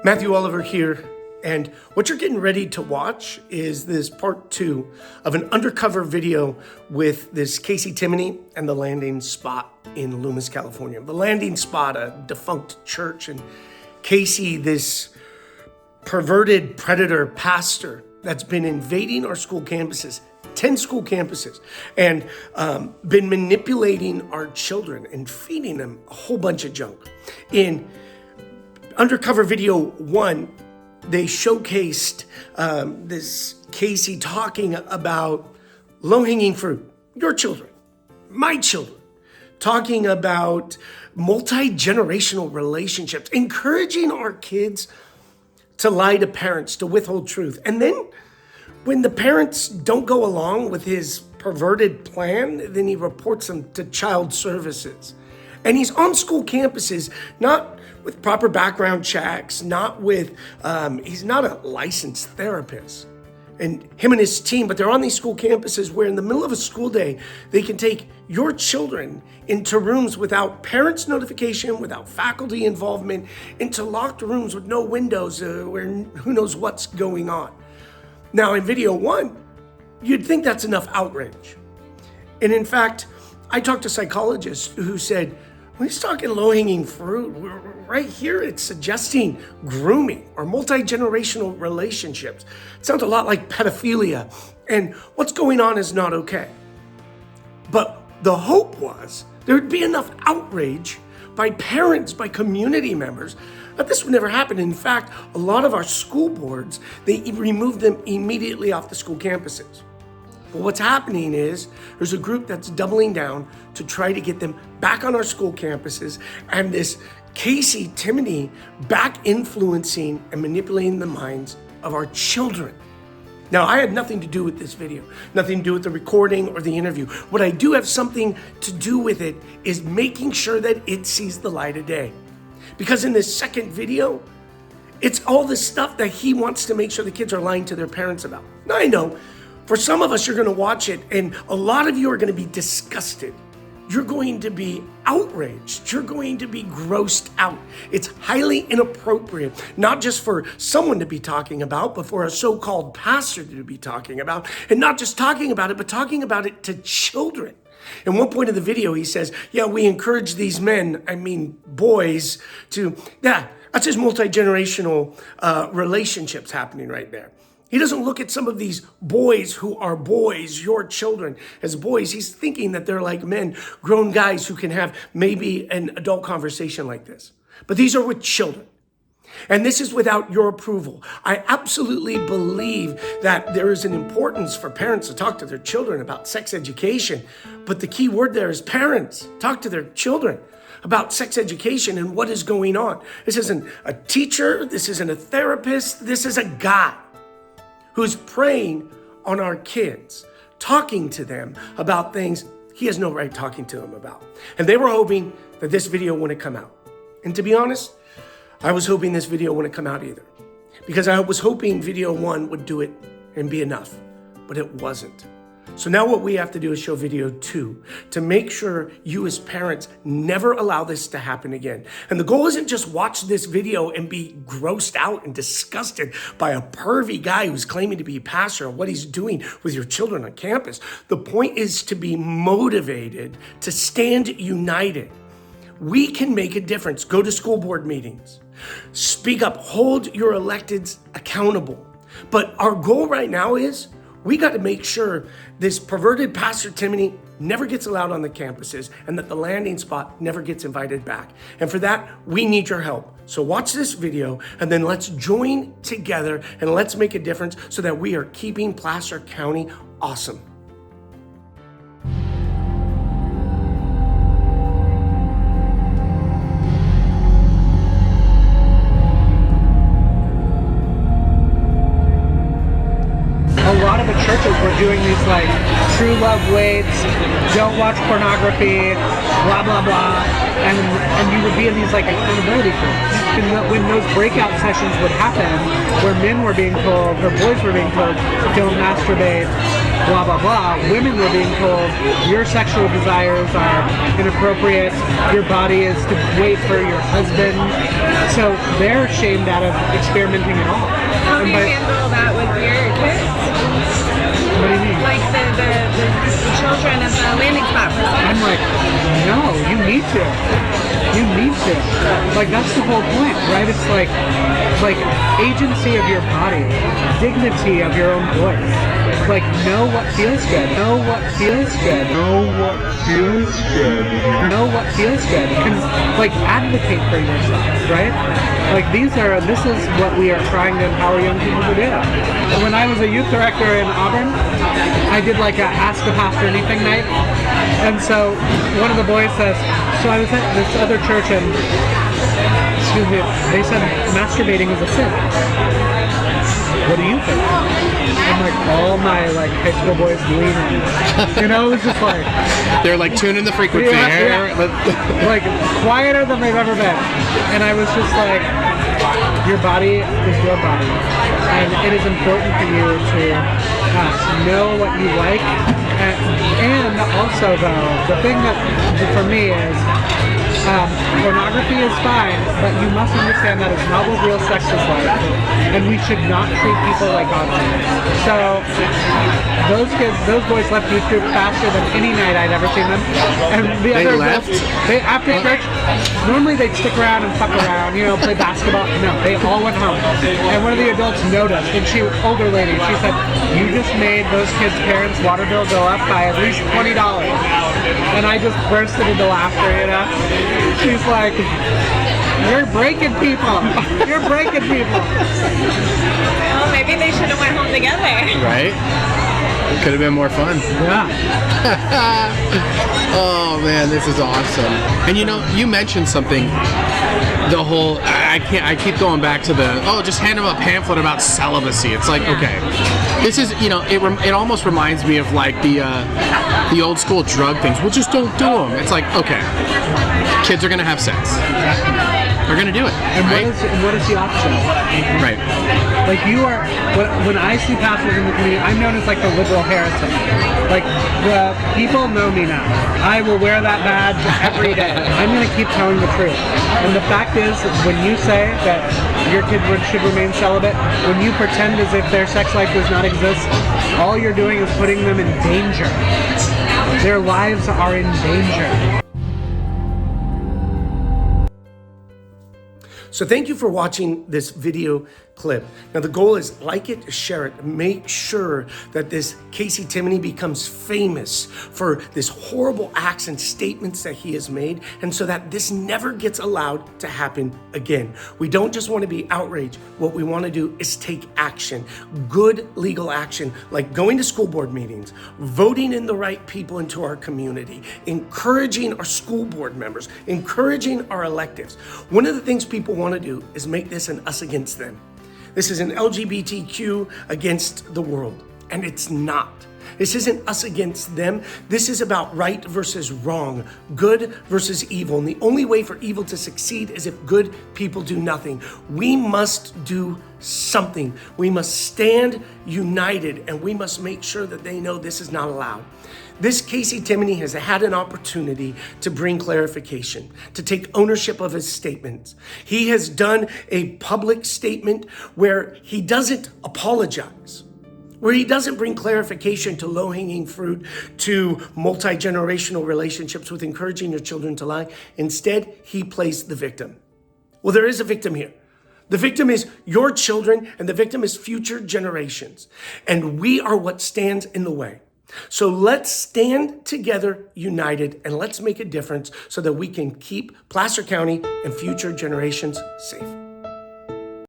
Matthew Oliver here, and what you're getting ready to watch is this part 2 of an undercover video with this Casey Tinnin and the Landing Spot in Loomis, California. The Landing Spot, a defunct church, and Casey, this perverted predator pastor that's been invading our school campuses, 10 school campuses, and been manipulating our children and feeding them a whole bunch of junk. In Undercover video 1, they showcased this Casey talking about low-hanging fruit, your children, my children, talking about multi-generational relationships, encouraging our kids to lie to parents, to withhold truth. And then when the parents don't go along with his perverted plan, then he reports them to child services. And he's on school campuses, not with proper background checks, not with, he's not a licensed therapist. And him and his team, but they're on these school campuses where in the middle of a school day, they can take your children into rooms without parents' notification, without faculty involvement, into locked rooms with no windows where who knows what's going on. Now in video 1, you'd think that's enough outrage. And in fact, I talked to psychologists who said, when he's talking low-hanging fruit, right here it's suggesting grooming or multi-generational relationships. It sounds a lot like pedophilia, and what's going on is not okay. But the hope was there would be enough outrage by parents, by community members, that this would never happen. In fact, a lot of our school boards, they removed them immediately off the school campuses. But what's happening is there's a group that's doubling down to try to get them back on our school campuses, and this Casey Tinnin back influencing and manipulating the minds of our children. Now, I had nothing to do with this video, nothing to do with the recording or the interview. What I do have something to do with it is making sure that it sees the light of day. Because in this second video, it's all the stuff that he wants to make sure the kids are lying to their parents about. Now, I know, for some of us, you're gonna watch it and a lot of you are gonna be disgusted. You're going to be outraged. You're going to be grossed out. It's highly inappropriate, not just for someone to be talking about, but for a so-called pastor to be talking about. And not just talking about it, but talking about it to children. At one point in the video, he says, yeah, we encourage these men, boys, to, that's his multi-generational relationships happening right there. He doesn't look at some of these boys who are boys, your children, as boys. He's thinking that they're like men, grown guys who can have maybe an adult conversation like this. But these are with children. And this is without your approval. I absolutely believe that there is an importance for parents to talk to their children about sex education. But the key word there is parents. Talk to their children about sex education and what is going on. This isn't a teacher. This isn't a therapist. This is a guy who's preying on our kids, talking to them about things he has no right talking to them about. And they were hoping that this video wouldn't come out. And to be honest, I was hoping this video wouldn't come out either, because I was hoping video 1 would do it and be enough, but it wasn't. So now what we have to do is show video 2 to make sure you as parents never allow this to happen again. And the goal isn't just watch this video and be grossed out and disgusted by a pervy guy who's claiming to be a pastor and what he's doing with your children on campus. The point is to be motivated, to stand united. We can make a difference. Go to school board meetings. Speak up. Hold your electeds accountable. But our goal right now is we got to make sure this perverted Pastor Tinnin never gets allowed on the campuses and that the Landing Spot never gets invited back. And for that, we need your help. So watch this video and then let's join together and let's make a difference so that we are keeping Placer County awesome. A lot of the churches were doing these like true love waits, don't watch pornography, blah blah blah, and you would be in these like accountability groups. And when those breakout sessions would happen, where men were being told, or boys were being told, don't masturbate, blah blah blah, women were being told your sexual desires are inappropriate, your body is to wait for your husband So they're shamed out of experimenting at all. How do And you handle that with your kids? what do you mean? Like the children at the landing spot for I'm sex? like, no, you need to. You need to. Like, that's the whole point, right? It's like agency of your body, dignity of your own voice. Like, know what feels good. Know what feels good. Know what feels good. Know what feels good. Can, like, advocate for yourself, right? Like, this is what we are trying to empower young people to do. When I was a youth director in Auburn, I did like a Ask the Pastor Anything night. And so one of the boys says, so I was at this other church and, excuse me, they said masturbating is a sin. What do you think? I'm like, all my like high school boys leaning. You know, it was just like, They're like tuning the frequency. yeah. Like quieter than they've ever been. And I was just like, your body is your body. And it is important for you to know what you like. And also though, the thing that for me is, pornography is fine, but you must understand that it's not what real sex is like, and we should not treat people like objects. So those boys left YouTube faster than any night I'd ever seen them. And They left? After church, normally they'd stick around and fuck around, you know, play basketball. No, they all went home. And one of the adults noticed, and older lady, she said, "You just made those kids' parents' water bill go up by at least $20." And I just bursted into laughter, you know. She's like, "You're breaking people. You're breaking people." Well, maybe they should have went home together. Right? Could have been more fun. Yeah. Oh man, this is awesome. And you know, you mentioned something. The whole I keep going back to just hand them a pamphlet about celibacy. It's like, okay, this is, you know, it almost reminds me of like the old school drug things. Well, just don't do them. It's like, okay, kids are gonna have sex. They're gonna do it. And right? what is the option? Right. Like you are, when I see pastors in the community, I'm known as like the liberal heretic. Like the people know me now. I will wear that badge every day. I'm going to keep telling the truth. And the fact is, when you say that your kid should remain celibate, when you pretend as if their sex life does not exist, all you're doing is putting them in danger. Their lives are in danger. So thank you for watching this video clip. Now the goal is like it, share it, make sure that this Casey Tinnin becomes famous for this horrible acts and statements that he has made, and so that this never gets allowed to happen again. We don't just want to be outraged. What we want to do is take action, good legal action, like going to school board meetings, voting in the right people into our community, encouraging our school board members, encouraging our electives. One of the things people want to do is make this an us against them. This is an LGBTQ against the world, and it's not. This isn't us against them. This is about right versus wrong, good versus evil. And the only way for evil to succeed is if good people do nothing. We must do something. We must stand united, and we must make sure that they know this is not allowed. This Casey Tinnin has had an opportunity to bring clarification, to take ownership of his statements. He has done a public statement where he doesn't apologize, where he doesn't bring clarification to low-hanging fruit, to multi-generational relationships with encouraging your children to lie. Instead, he plays the victim. Well, there is a victim here. The victim is your children, and the victim is future generations. And we are what stands in the way. So let's stand together united, and let's make a difference so that we can keep Placer County and future generations safe.